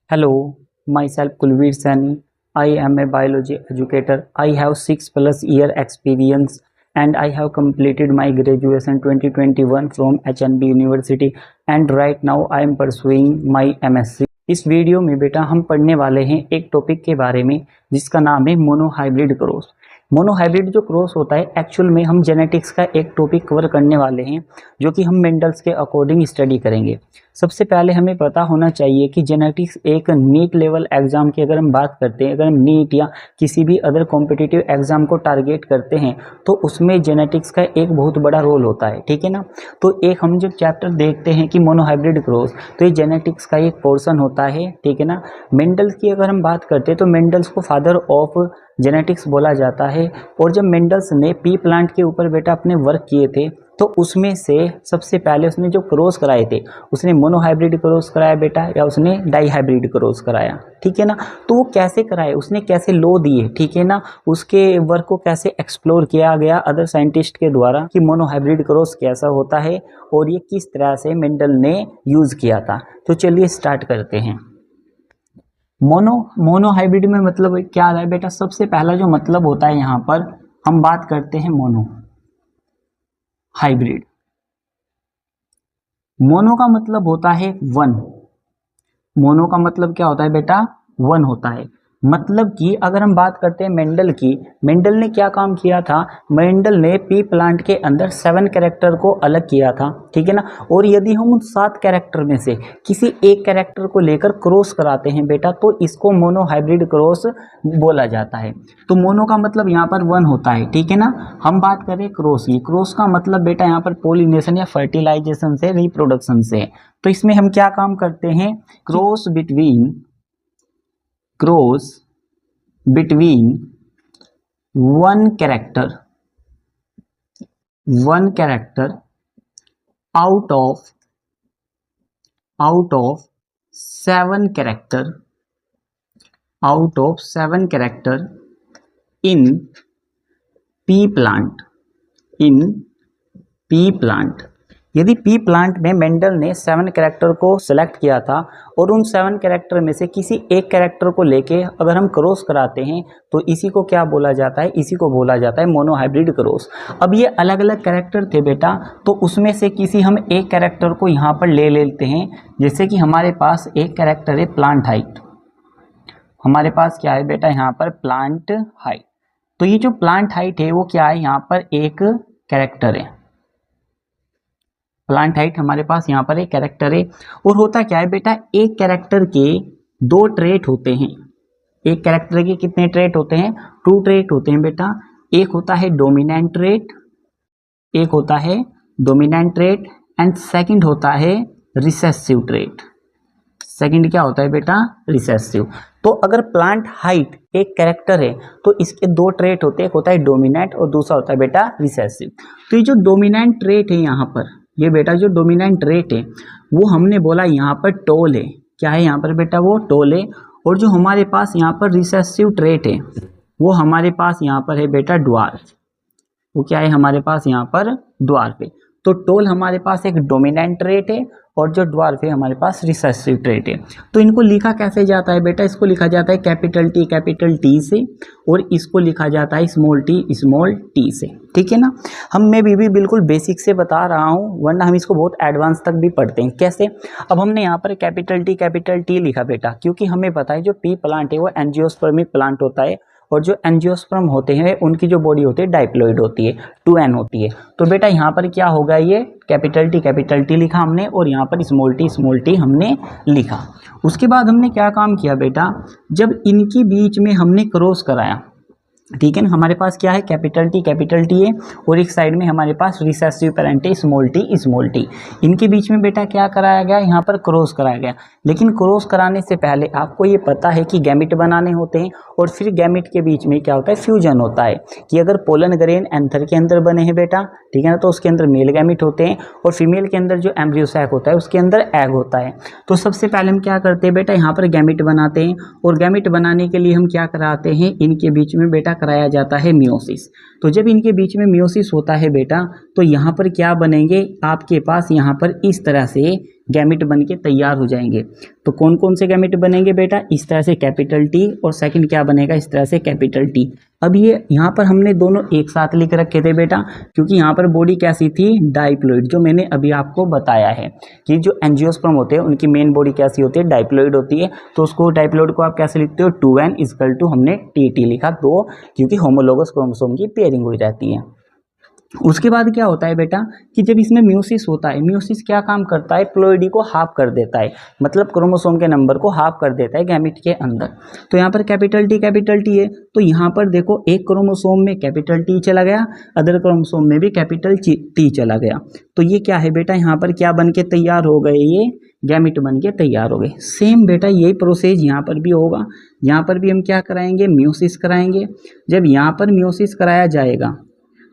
Hello, myself Kulveer Sani. I am a biology educator. I have 6+ year experience and I have completed my graduation 2021 from HNB University and right now I am pursuing my MSc. इस video में बेटा हम पढ़ने वाले हैं एक topic के बारे में जिसका नाम है मोनोहाइब्रिड क्रॉस। मोनोहाइब्रिड जो क्रॉस होता है एक्चुअल में हम जेनेटिक्स का एक टॉपिक कवर करने वाले हैं जो कि हम मेंडल्स के अकॉर्डिंग स्टडी करेंगे। सबसे पहले हमें पता होना चाहिए कि जेनेटिक्स एक नीट लेवल एग्ज़ाम की अगर हम बात करते हैं, अगर हम नीट या किसी भी अदर कॉम्पिटिटिव एग्ज़ाम को टारगेट करते हैं तो उसमें जेनेटिक्स का एक बहुत बड़ा रोल होता है, ठीक है ना। तो एक हम जब चैप्टर देखते हैं कि मोनोहाइब्रिड क्रॉस, तो ये जेनेटिक्स का एक पोर्शन होता है, ठीक है ना। मेंडल्स की अगर हम बात करते हैं तो मेंडल्स को फादर ऑफ जेनेटिक्स बोला जाता है। और जब मेंडल्स ने पी प्लांट के ऊपर बेटा अपने वर्क किए थे तो उसमें से सबसे पहले उसने जो क्रॉस कराए थे उसने मोनोहाइब्रिड क्रॉस कराया बेटा या उसने डाईहाइब्रिड क्रॉस कराया, ठीक है ना। तो वो कैसे कराए, उसने कैसे लो दिए, ठीक है ना, उसके वर्क को कैसे एक्सप्लोर किया गया अदर साइंटिस्ट के द्वारा कि मोनोहाइब्रिड क्रॉस कैसा होता है और ये किस तरह से मेंडल ने यूज़ किया था। तो चलिए स्टार्ट करते हैं। मोनोहाइब्रिड में मतलब क्या है बेटा, सबसे पहला जो मतलब होता है यहाँ पर हम बात करते हैं मोनो हाइब्रिड। मोनो का मतलब होता है वन। मोनो का मतलब क्या होता है बेटा, वन होता है। मतलब कि अगर हम बात करते हैं मेंडल की, मेंडल ने क्या काम किया था, मेंडल ने पी प्लांट के अंदर 7 कैरेक्टर को अलग किया था, ठीक है ना। और यदि हम उन 7 कैरेक्टर में से किसी एक कैरेक्टर को लेकर क्रॉस कराते हैं बेटा तो इसको मोनोहाइब्रिड क्रॉस बोला जाता है। तो मोनो का मतलब यहाँ पर वन होता है, ठीक है ना। हम बात करें क्रॉस की, क्रॉस का मतलब बेटा यहाँ पर पोलिनेशन या फर्टिलाइजेशन से, रिप्रोडक्शन से। तो इसमें हम क्या काम करते हैं, cross between one character out of 7 character in P plant. यदि पी प्लांट में मेंडल ने 7 कैरेक्टर को सिलेक्ट किया था और उन 7 कैरेक्टर में से किसी एक कैरेक्टर को लेके अगर हम क्रॉस कराते हैं तो इसी को क्या बोला जाता है, इसी को बोला जाता है मोनोहाइब्रिड क्रॉस। अब ये अलग अलग कैरेक्टर थे बेटा, तो उसमें से किसी हम एक कैरेक्टर को यहाँ पर ले लेते हैं। जैसे कि हमारे पास एक कैरेक्टर है प्लांट हाइट। हमारे पास क्या है बेटा यहाँ पर प्लांट हाइट। तो ये जो प्लांट हाइट है वो क्या है, यहाँ पर एक कैरेक्टर है। प्लांट हाइट हमारे पास यहाँ पर एक कैरेक्टर है। और होता क्या है बेटा, एक कैरेक्टर के 2 ट्रेट होते हैं। एक कैरेक्टर के कितने ट्रेट होते हैं, 2 ट्रेट होते हैं बेटा। एक होता है डोमिनेंट ट्रेट, एंड सेकंड होता है रिसेसिव ट्रेट। सेकंड क्या होता है बेटा, रिसेसिव। तो अगर प्लांट हाइट एक कैरेक्टर है तो इसके 2 ट्रेट होते हैं, एक होता है डोमिनेंट और दूसरा होता है बेटा रिसेसिव। तो ये जो डोमिनेंट ट्रेट है यहाँ पर, ये बेटा जो डोमिनेंट ट्रेट है वो हमने बोला यहाँ पर टोल है। क्या है यहाँ पर बेटा, वो टोल है। और जो हमारे पास यहाँ पर रिसेसिव ट्रेट है वो हमारे पास यहाँ पर है बेटा ड्वार्फ। वो क्या है हमारे पास यहाँ पर ड्वार्फ है। तो टोल हमारे पास एक डोमिनेंट ट्रेट है और जो ड्वार्फ है हमारे पास रिसेसिव ट्रेट है। तो इनको लिखा कैसे जाता है बेटा, इसको लिखा जाता है कैपिटल टी से और इसको लिखा जाता है स्मॉल टी से, ठीक है ना। मैं भी बिल्कुल बेसिक से बता रहा हूँ वरना हम इसको बहुत एडवांस तक भी पढ़ते हैं। कैसे, अब हमने यहाँ पर कैपिटल टी लिखा बेटा क्योंकि हमें पता है जो पी प्लांट है वो एंजियोस्पर्मिक प्लांट होता है और जो एंजियोस्पर्म होते हैं उनकी जो बॉडी होती है डाइप्लॉइड होती है, 2n होती है। तो बेटा यहाँ पर क्या होगा, ये कैपिटल टी लिखा हमने और यहाँ पर स्मॉल टी हमने लिखा। उसके बाद हमने क्या काम किया बेटा, जब इनके बीच में हमने क्रॉस कराया, ठीक है ना। हमारे पास क्या है, कैपिटल टी है और एक साइड में हमारे पास रिसेसिव पेरेंट है स्मॉल टी। इनके बीच में बेटा क्या कराया गया, यहाँ पर क्रॉस कराया गया। लेकिन क्रॉस कराने से पहले आपको ये पता है कि गैमिट बनाने होते हैं और फिर गैमिट के बीच में क्या होता है, फ्यूजन होता है। कि अगर पोलन ग्रेन एंथर के अंदर बने हैं बेटा, ठीक है ना, तो उसके अंदर मेल गैमिट होते हैं और फीमेल के अंदर जो एम्ब्रियो सैक होता है उसके अंदर एग होता है। तो सबसे पहले हम क्या करते हैं बेटा, यहाँ पर गैमिट बनाते हैं और गैमिट बनाने के लिए हम क्या कराते हैं, इनके बीच में बेटा कराया जाता है मियोसिस। तो जब इनके बीच में मियोसिस होता है बेटा तो यहाँ पर क्या बनेंगे, आपके पास यहाँ पर इस तरह से गैमेट बन के तैयार हो जाएंगे। तो कौन कौन से गैमेट बनेंगे बेटा, इस तरह से कैपिटल टी, और सेकंड क्या बनेगा, इस तरह से कैपिटल टी। अब ये यहाँ पर हमने दोनों एक साथ लिख रखे थे बेटा, क्योंकि यहाँ पर बॉडी कैसी थी, डाइप्लॉइड, जो मैंने अभी आपको बताया है कि जो एंजियोस्पर्म होते हैं उनकी मेन बॉडी कैसी होती है, डाइप्लॉइड होती है। तो उसको डाइप्लॉइड को आप कैसे लिखते हो, 2n इक्वल टू हमने टी लिखा, दो, क्योंकि होमोलोगस क्रोमोसोम की पेयरिंग हुई रहती है। उसके बाद क्या होता है बेटा कि जब इसमें म्यूसिस होता है, म्यूसिस क्या काम करता है, प्लॉइडी को हाफ कर देता है, मतलब क्रोमोसोम के नंबर को हाफ कर देता है गैमेट के अंदर। तो यहाँ पर कैपिटल टी है, तो यहाँ पर देखो एक क्रोमोसोम में कैपिटल टी चला गया, अदर क्रोमोसोम में भी कैपिटल टी चला गया। तो ये क्या है बेटा, यहाँ पर क्या बन के तैयार हो गए, ये गैमेट बन के तैयार हो गए। सेम बेटा यही प्रोसेस यहाँ पर भी होगा, यहाँ पर भी हम क्या कराएंगे, म्यूसिस कराएंगे। जब यहाँ पर म्यूसिस कराया जाएगा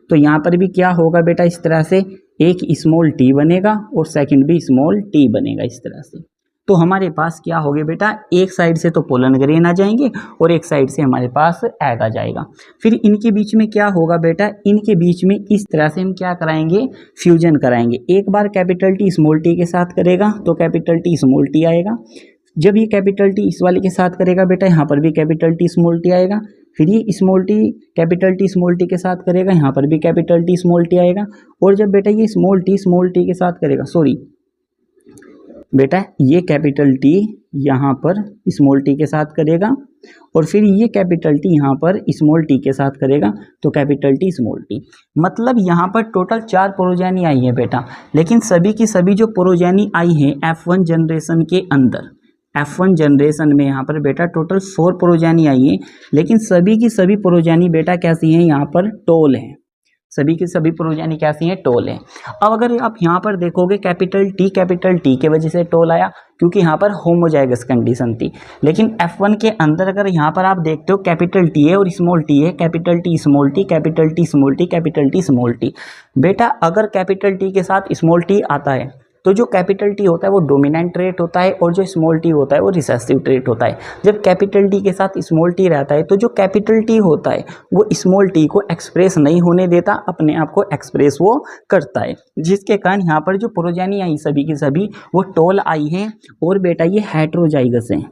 तो यहाँ पर भी क्या होगा बेटा, इस तरह से एक स्मॉल टी बनेगा और सेकंड भी स्मॉल टी बनेगा इस तरह से। तो हमारे पास क्या हो गया बेटा, एक साइड से तो पोलन ग्रेन आ जाएंगे और एक साइड से हमारे पास एग आ जाएगा। फिर इनके बीच में क्या होगा बेटा, इनके बीच में इस तरह से हम क्या कराएंगे, फ्यूजन कराएंगे। एक बार कैपिटल टी स्मॉल टी के साथ करेगा तो कैपिटल टी स्मॉल टी आएगा। जब ये कैपिटल टी इस वाले के साथ करेगा बेटा, यहाँ पर भी कैपिटल टी स्मॉल टी आएगा। फिर ये small T capital T small T के साथ करेगा, यहाँ पर भी कैपिटल टी स्मॉल टी आएगा। और जब बेटा ये स्मॉल टी के साथ करेगा, सॉरी बेटा ये कैपिटल टी यहाँ पर स्मॉल टी के साथ करेगा और फिर ये कैपिटल टी यहाँ पर स्मॉल टी के साथ करेगा, तो कैपिटल टी स्मॉल टी। मतलब यहाँ पर टोटल 4 प्रोजेनी आई है बेटा, लेकिन सभी की सभी जो प्रोजेनी आई है F1 जनरेशन के अंदर, F1 जनरेशन में यहाँ पर बेटा टोटल 4 प्रोजेनी आई है, लेकिन सभी की सभी प्रोजेनी बेटा कैसी हैं, यहाँ पर टोल है। सभी की सभी प्रोजेनी कैसी हैं, टोल है। अब अगर आप यहाँ पर देखोगे कैपिटल टी के वजह से टोल आया, क्योंकि यहाँ पर होमोजाइगस कंडीशन थी। लेकिन F1 के अंदर अगर यहाँ पर आप देखते हो कैपिटल टी है और स्मॉल टी है, capital T small T, capital T small T, capital T small T. बेटा अगर कैपिटल टी के साथ स्मॉल टी आता है तो जो कैपिटल टी होता है वो डोमिनेंट ट्रेट होता है और जो स्मॉल टी होता है वो रिसेसिव ट्रेट होता है। जब कैपिटल टी के साथ स्मॉल टी रहता है तो जो कैपिटल टी होता है वो स्मॉल टी को एक्सप्रेस नहीं होने देता, अपने आप को एक्सप्रेस वो करता है, जिसके कारण यहाँ पर जो प्रोजेनी आई सभी की सभी वो टोल आई हैं। और बेटा ये हेट्रोजाइगस हैं।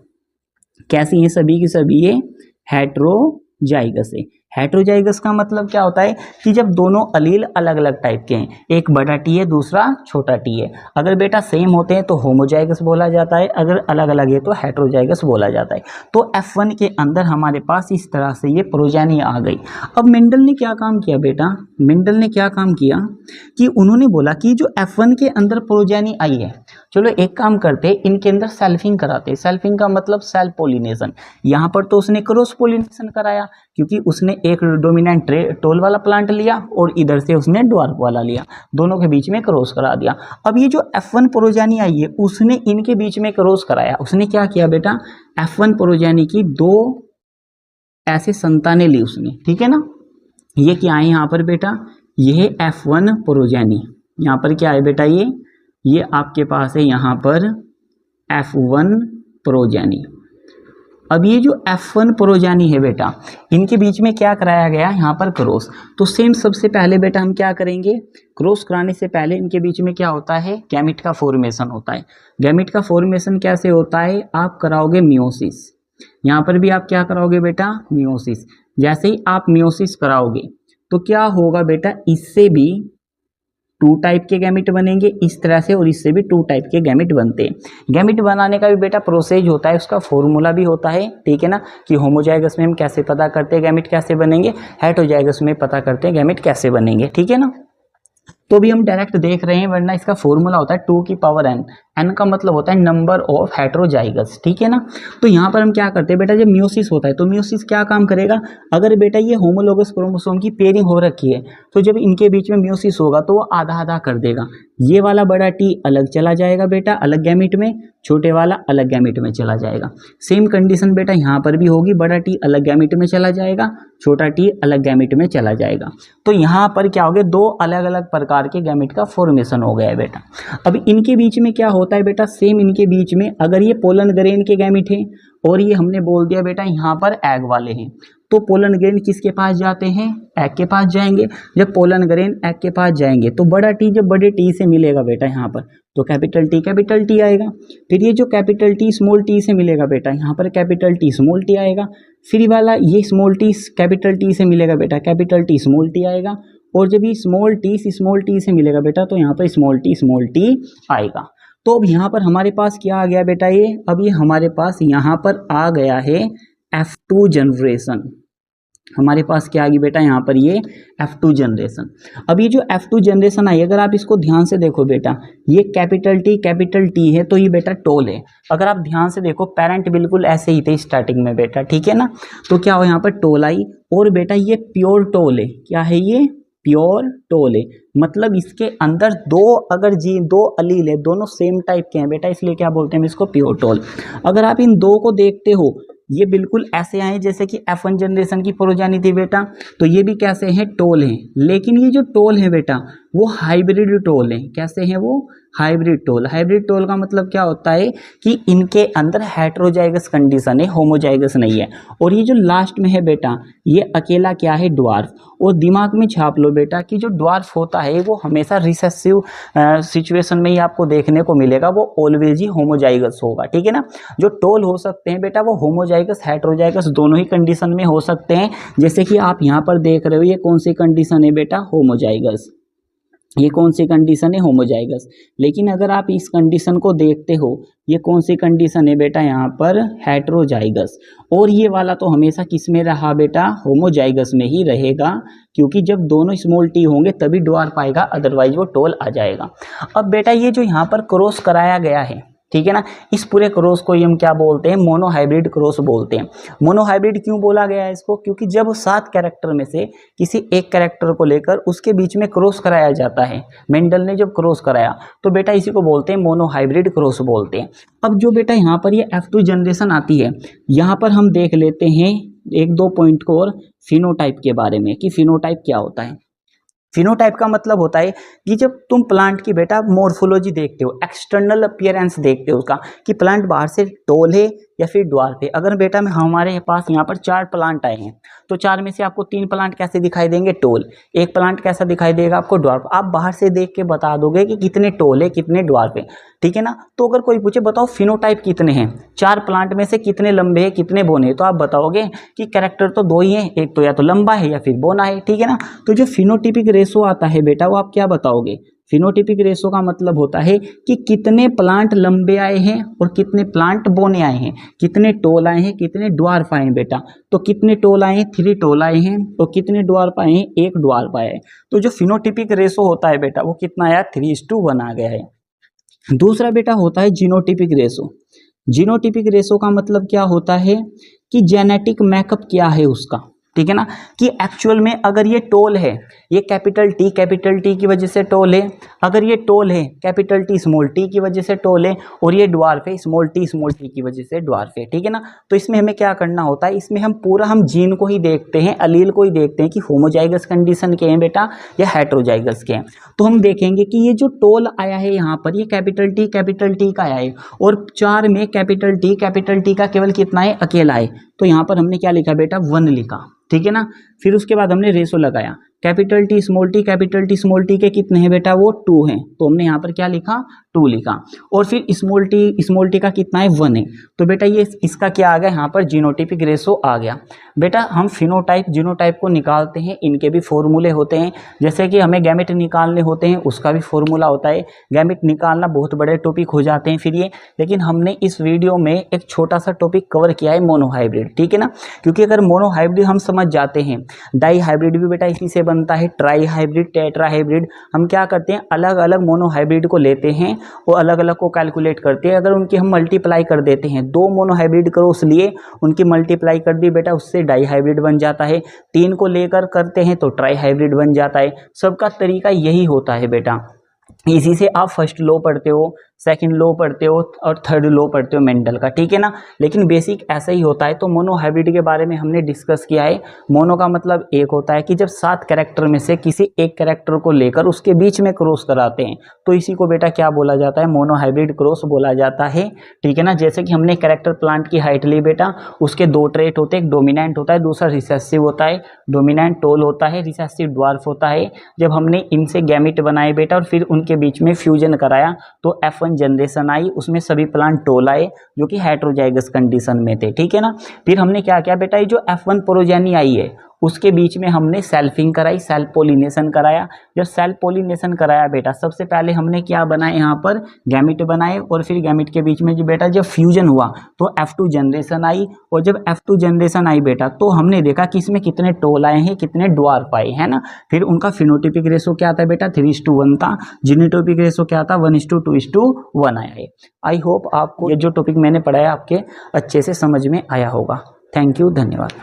कैसी हैं सभी की सभी, ये हेट्रोजाइगस है। हेट्रोजाइगस का मतलब क्या होता है कि जब दोनों अलील अलग अलग टाइप के हैं, एक बड़ा टी है दूसरा छोटा टी है, अगर बेटा सेम होते हैं तो होमोजाइगस बोला जाता है, अगर अलग अलग है तो हेट्रोजाइगस बोला जाता है। तो F1 के अंदर हमारे पास इस तरह से ये प्रोजेनी आ गई। अब मेंडल ने क्या काम किया बेटा, मेंडल ने क्या काम किया कि उन्होंने बोला कि जो F1 के अंदर प्रोजेनी आई है, चलो एक काम करते इनके अंदर सेल्फिंग कराते। सेल्फिंग का मतलब सेल्फ पोलिनेशन। यहाँ पर तो उसने क्रॉस पोलिनेशन कराया, क्योंकि उसने एक डोमिनेंट टोल वाला प्लांट लिया और इधर से उसने ड्वार्फ वाला लिया, दोनों के बीच में क्रॉस करा दिया। अब ये जो F1 प्रोजेनी आई है उसने इनके बीच में क्रॉस कराया। उसने क्या किया बेटा, F1 प्रोजेनी की 2 ऐसे संतानें ली उसने, ठीक है ना। ये क्या है यहाँ पर बेटा, ये F1 प्रोजेनी, यहाँ पर क्या है बेटा, ये आपके पास है यहाँ पर F1 प्रोजेनी। अब ये जो F1 प्रोजेनी है बेटा, इनके बीच में क्या कराया गया, यहाँ पर क्रॉस। तो सेम सबसे पहले बेटा हम क्या करेंगे, क्रॉस कराने से पहले इनके बीच में क्या होता है, गैमेट का फॉर्मेशन होता है। गैमेट का फॉर्मेशन कैसे होता है, आप कराओगे मियोसिस। यहाँ पर भी आप क्या कराओगे बेटा, मियोसिस। जैसे ही आप मियोसिस कराओगे तो क्या होगा बेटा, इससे भी 2 टाइप के गैमेट बनेंगे इस तरह से, और इससे भी 2 टाइप के गैमेट बनते हैं। गैमेट बनाने का भी बेटा प्रोसेस होता है, उसका फॉर्मूला भी होता है, ठीक है ना, कि होमोजाइगस में हम कैसे पता करते हैं गैमेट कैसे बनेंगे, हेटेरोजाइगस में पता करते हैं गैमेट कैसे बनेंगे, ठीक है ना। तो भी हम डायरेक्ट देख रहे हैं, वरना इसका फॉर्मूला होता है 2 की पावर n। n का मतलब होता है नंबर ऑफ हेटेरोजाइगस, ठीक है ना। तो यहाँ पर हम क्या करते हैं बेटा, जब मियोसिस होता है तो मियोसिस क्या काम करेगा, अगर बेटा ये होमोलोगस क्रोमोसोम की पेयरिंग हो रखी है तो जब इनके बीच में मियोसिस होगा तो वो आधा आधा कर देगा। ये वाला बड़ा टी अलग चला जाएगा बेटा, अलग गैमेट में, छोटे वाला अलग गैमेट में चला जाएगा। सेम कंडीशन बेटा यहाँ पर भी होगी, बड़ा टी अलग गैमेट में चला जाएगा, छोटा टी अलग गैमेट में चला जाएगा। तो यहाँ पर क्या हो गया, 2 अलग अलग प्रकार के गैमेट का फॉर्मेशन हो गया है बेटा। अब इनके बीच में क्या होता है बेटा, सेम इनके बीच में अगर ये पोलन ग्रेन के गैमेट हैं और ये हमने बोल दिया बेटा यहाँ पर एग वाले हैं, तो पोलन ग्रेन किसके पास जाते हैं, एग के पास जाएंगे। जब पोलन ग्रेन एग के पास जाएंगे तो बड़ा टी जब बड़े टी से मिलेगा बेटा यहाँ पर, तो कैपिटल टी आएगा। फिर ये जो कैपिटल टी स्मॉल टी से मिलेगा बेटा, यहाँ पर कैपिटल टी स्मॉल टी आएगा। फिर वाला ये स्मॉल टी कैपिटल टी से मिलेगा बेटा, कैपिटल टी स्मॉल टी आएगा। और जब ये स्मॉल टी से मिलेगा बेटा, तो यहाँ पर स्मॉल टी आएगा। तो अब यहाँ पर हमारे पास क्या आ गया बेटा, ये अब ये हमारे पास यहाँ पर आ गया है F2 जनरेशन। हमारे पास क्या आ गई बेटा, यहाँ पर ये F2 जनरेशन। अब ये जो F2 जनरेशन आई, अगर आप इसको ध्यान से देखो बेटा, ये कैपिटल टी है, तो ये बेटा टोल है। अगर आप ध्यान से देखो, पेरेंट बिल्कुल ऐसे ही थे स्टार्टिंग में बेटा, ठीक है ना। तो क्या हो, यहाँ पर टोल आई, और बेटा ये प्योर टोल है। क्या है ये, प्योर टोल है। मतलब इसके अंदर दो अलील है, दोनों सेम टाइप के हैं बेटा, इसलिए क्या बोलते हैं इसको, प्योर टोल। अगर आप इन दो को देखते हो, ये बिल्कुल ऐसे आए जैसे कि F1 जनरेशन की प्रोजानी थी बेटा, तो ये भी कैसे हैं, टोल हैं। लेकिन ये जो टोल है बेटा, वो हाइब्रिड टोल है। कैसे हैं वो, हाइब्रिड टोल। हाइब्रिड टोल का मतलब क्या होता है कि इनके अंदर हेटेरोजाइगस कंडीशन है, होमोजाइगस नहीं है। और ये जो लास्ट में है बेटा, ये अकेला क्या है, ड्वार्फ। और दिमाग में छाप लो बेटा कि जो ड्वार्फ होता है वो हमेशा रिसेसिव सिचुएशन में ही आपको देखने को मिलेगा, वो ऑलवेज ही होमोजाइगस होगा, ठीक है ना। जो टोल हो सकते हैं बेटा, वो होमोजाइगस हेटेरोजाइगस दोनों ही कंडीशन में हो सकते हैं। जैसे कि आप यहाँ पर देख रहे हो, ये कौन सी कंडीशन है बेटा, होमोजाइगस। ये कौन सी कंडीशन है, होमोजाइगस। लेकिन अगर आप इस कंडीशन को देखते हो, ये कौन सी कंडीशन है बेटा, यहाँ पर हेटेरोजाइगस। और ये वाला तो हमेशा किस में रहा बेटा, होमोजाइगस में ही रहेगा, क्योंकि जब दोनों स्मॉल टी होंगे तभी ड्वार्फ आएगा, अदरवाइज वो टोल आ जाएगा। अब बेटा ये जो यहाँ पर क्रॉस कराया गया है, ठीक है ना, इस पूरे क्रॉस को हम क्या बोलते हैं, मोनोहाइब्रिड क्रॉस बोलते हैं। मोनोहाइब्रिड क्यों बोला गया है इसको, क्योंकि जब 7 कैरेक्टर में से किसी एक कैरेक्टर को लेकर उसके बीच में क्रॉस कराया जाता है, मेंडल ने जब क्रॉस कराया, तो बेटा इसी को बोलते हैं मोनोहाइब्रिड क्रॉस बोलते हैं। अब जो बेटा यहाँ पर ये F2 जनरेशन आती है, यहाँ पर हम देख लेते हैं 1-2 पॉइंट को और फिनोटाइप के बारे में, कि फिनोटाइप क्या होता है। फिनोटाइप का मतलब होता है कि जब तुम प्लांट की बेटा मोर्फोलॉजी देखते हो, एक्सटर्नल अपीयरेंस देखते हो उसका, कि प्लांट बाहर से टोल है या फिर ड्वार्फ है। अगर बेटा में हमारे पास यहाँ पर 4 प्लांट आए हैं, तो 4 में से आपको 3 प्लांट कैसे दिखाई देंगे, टोल। एक प्लांट कैसा दिखाई देगा आपको, ड्वार्फ। आप बाहर से देख के बता दोगे कि कितने टोल है, कितने ड्वार्फ है, ठीक है ना। तो अगर कोई पूछे बताओ फिनोटाइप कितने हैं, 4 प्लांट में से कितने लंबे हैं, कितने बोने हैं, तो आप बताओगे कि कैरेक्टर तो 2 ही हैं, एक तो या तो लंबा है या फिर बोना है, ठीक है ना। तो जो फिनोटिपिक रेशो आता है बेटा, वो आप क्या बताओगे, फिनोटिपिक रेशो का मतलब होता है कि कितने प्लांट लंबे आए हैं और कितने प्लांट बोने आए हैं, कितने टोल आए हैं, कितने ड्वार्फ आए हैं बेटा। तो कितने टोल आए हैं, 3 टोल आए हैं। तो कितने ड्वार्फ आए हैं, 1 ड्वार्फ आया है। तो जो फिनोटिपिक रेशो होता है बेटा, वो कितना आया, 3:1 आ गया है। दूसरा बेटा होता है जीनोटिपिक रेशो। जीनोटिपिक रेशो का मतलब क्या होता है कि जेनेटिक मैकअप क्या है उसका, ठीक है ना, कि एक्चुअल में अगर ये टोल है, ये कैपिटल टी की वजह से टोल है। अगर ये टोल है, कैपिटल टी स्मॉल टी की वजह से टोल है। और ये ड्वार्फ है, स्मॉल टी की वजह से ड्वार्फ है, ठीक है ना। तो इसमें हमें क्या करना होता है, इसमें हम जीन को ही देखते हैं, अलील को ही देखते हैं कि होमोजाइगस कंडीशन के हैं बेटा या हेटेरोजाइगस के हैं। तो हम देखेंगे कि ये जो टोल आया है यहाँ पर, ये कैपिटल टी का आया है, और 4 में कैपिटल टी का केवल कितना है, अकेला है। तो यहाँ पर हमने क्या लिखा बेटा, 1 लिखा, ठीक है ना। फिर उसके बाद हमने रेशो लगाया, कैपिटल टी स्मॉल टी के कितने हैं बेटा, वो 2 हैं। तो हमने यहाँ पर क्या लिखा, 2 लिखा। और फिर स्मॉल टी का कितना है, 1 है। तो बेटा ये इसका क्या आ गया, यहाँ पर जीनोटिपिक रेशो आ गया। बेटा हम फिनोटाइप जीनोटाइप को निकालते हैं, इनके भी फॉर्मूले होते हैं। जैसे कि हमें गैमेट निकालने होते हैं, उसका भी फॉर्मूला होता है। गैमेट निकालना बहुत बड़े टॉपिक हो जाते हैं फिर ये, लेकिन हमने इस वीडियो में एक छोटा सा टॉपिक कवर किया है, मोनोहाइब्रिड, ठीक है ना। क्योंकि अगर मोनोहाइब्रिड हम समझ जाते हैं, डाई हाइब्रिड भी बेटा इसी से बनता है, ट्राई हाइब्रिड, टेट्रा हाइब्रिड। हम क्या करते हैं, अलग अलग मोनोहाइब्रिड को लेते हैं और अलग अलग को कैलकुलेट करते हैं। अगर उनकी हम मल्टीप्लाई कर देते हैं, 2 मोनोहाइब्रिड क्रॉस लिए, उनकी मल्टीप्लाई कर दी बेटा, उससे डाई हाइब्रिड बन जाता है। 3 को लेकर करते हैं तो ट्राई हाइब्रिड बन जाता है। सबका तरीका यही होता है बेटा। इसी से आप फर्स्ट लॉ पढ़ते हो, सेकंड लॉ पढ़ते हो और थर्ड लॉ पढ़ते हो मेंडल का, ठीक है ना। लेकिन बेसिक ऐसा ही होता है। तो मोनो हाइब्रिड के बारे में हमने डिस्कस किया है। मोनो का मतलब एक होता है कि जब 7 कैरेक्टर में से किसी एक कैरेक्टर को लेकर उसके बीच में क्रॉस कराते हैं, तो इसी को बेटा क्या बोला जाता है, मोनो हाइब्रिड क्रॉस बोला जाता है, ठीक है ना। जैसे कि हमने कैरेक्टर प्लांट की हाइट ली बेटा, उसके 2 ट्रेट होते हैं, एक डोमिनेंट होता है, दूसरा रिसेसिव होता है। डोमिनेंट टोल होता है, रिसेसिव ड्वार्फ होता है। जब हमने इनसे गैमिट बनाए बेटा और फिर उनके बीच में फ्यूजन कराया तो F1 जनरेशन आई, उसमें सभी प्लांट टोल आए जो कि हेटेरोजाइगस कंडीशन में थे, ठीक है ना। फिर हमने क्या किया बेटा, ये जो F1 प्रोजेनी आई है उसके बीच में हमने सेल्फिंग कराई, सेल्फ पोलिनेशन कराया। जब सेल्फ पोलिनेशन कराया बेटा, सबसे पहले हमने क्या बनाए, यहाँ पर गैमिट बनाए, और फिर गैमिट के बीच में जो बेटा जब फ्यूजन हुआ तो F2 जनरेशन आई। और जब F2 जनरेशन आई बेटा, तो हमने देखा कि इसमें कितने टोल आए हैं, कितने ड्वार्फ आए, है ना। फिर उनका फिनोटिपिक रेशो क्या था बेटा, 3:1 था। जीनोटाइपिक रेशो क्या था, 1:2:1 आया है। आई होप आपको ये जो टॉपिक मैंने पढ़ाया आपके अच्छे से समझ में आया होगा। थैंक यू, धन्यवाद।